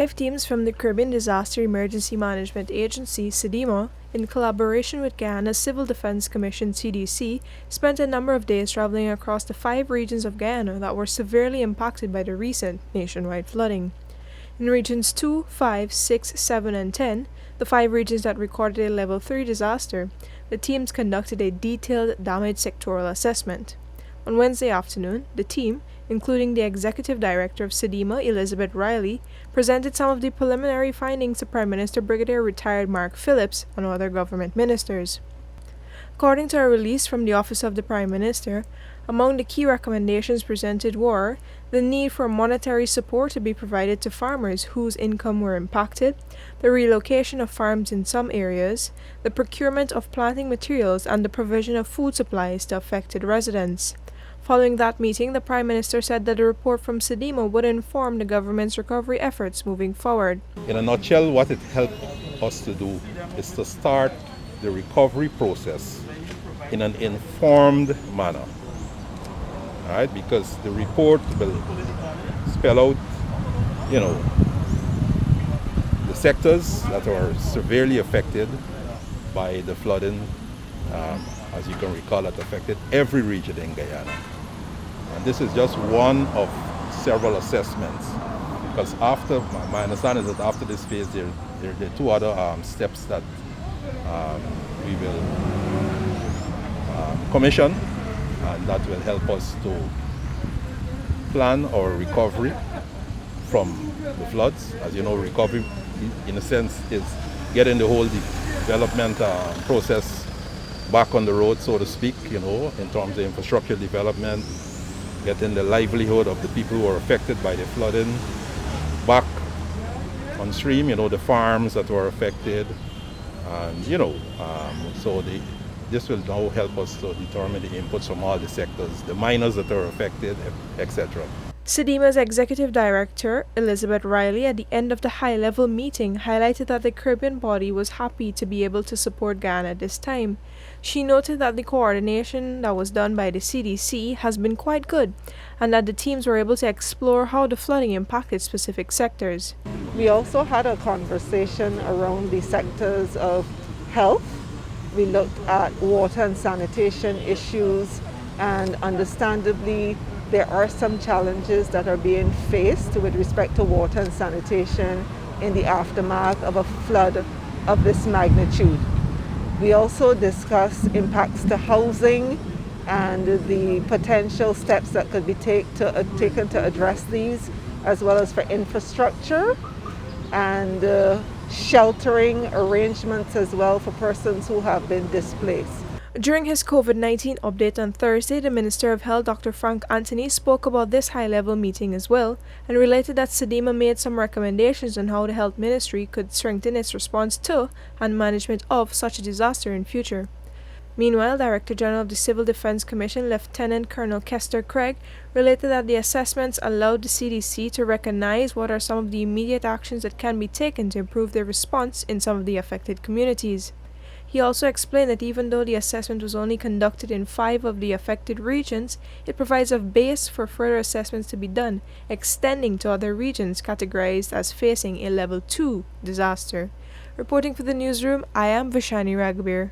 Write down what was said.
5 teams from the Caribbean Disaster Emergency Management Agency, Cdema, in collaboration with Guyana's Civil Defense Commission (CDC), spent a number of days traveling across the 5 regions of Guyana that were severely impacted by the recent nationwide flooding. In regions 2, 5, 6, 7, and 10, the 5 regions that recorded a Level 3 disaster, the teams conducted a Detailed Damage Sectoral Assessment. On Wednesday afternoon, the team, including the Executive Director of Cdema, Elizabeth Riley, presented some of the preliminary findings to Prime Minister Brigadier Retired Mark Phillips and other government ministers. According to a release from the Office of the Prime Minister, among the key recommendations presented were the need for monetary support to be provided to farmers whose income were impacted, the relocation of farms in some areas, the procurement of planting materials, and the provision of food supplies to affected residents. Following that meeting, the Prime Minister said that a report from Cdema would inform the government's recovery efforts moving forward. In a nutshell, what it helped us to do is to start the recovery process in an informed manner. All right, because the report will spell out, the sectors that are severely affected by the flooding, as you can recall, that affected every region in Guyana. And this is just one of several assessments, because after, my understanding is that after this phase, there are 2 other steps that we will commission, and that will help us to plan our recovery from the floods. As you know, recovery, in a sense, is getting the whole development process back on the road, so to speak, in terms of infrastructure development, getting the livelihood of the people who are affected by the flooding back on stream, the farms that were affected, and, this will now help us to determine the inputs from all the sectors, the miners that are affected, etc. Cdema's Executive Director, Elizabeth Riley, at the end of the high-level meeting, highlighted that the Caribbean body was happy to be able to support Guyana at this time. She noted that the coordination that was done by the CDC has been quite good, and that the teams were able to explore how the flooding impacted specific sectors. We also had a conversation around the sectors of health. We looked at water and sanitation issues, and understandably, there are some challenges that are being faced with respect to water and sanitation in the aftermath of a flood of this magnitude. We also discussed impacts to housing and the potential steps that could be taken to address these, as well as for infrastructure and sheltering arrangements as well for persons who have been displaced. During his COVID-19 update on Thursday, the Minister of Health, Dr. Frank Anthony, spoke about this high-level meeting as well, and related that Cdema made some recommendations on how the Health Ministry could strengthen its response to and management of such a disaster in future. Meanwhile, Director General of the Civil Defense Commission, Lieutenant Colonel Kester Craig, related that the assessments allowed the CDC to recognize what are some of the immediate actions that can be taken to improve their response in some of the affected communities. He also explained that even though the assessment was only conducted in 5 of the affected regions, it provides a base for further assessments to be done, extending to other regions categorized as facing a Level 2 disaster. Reporting for the newsroom, I am Vishani Ragbir.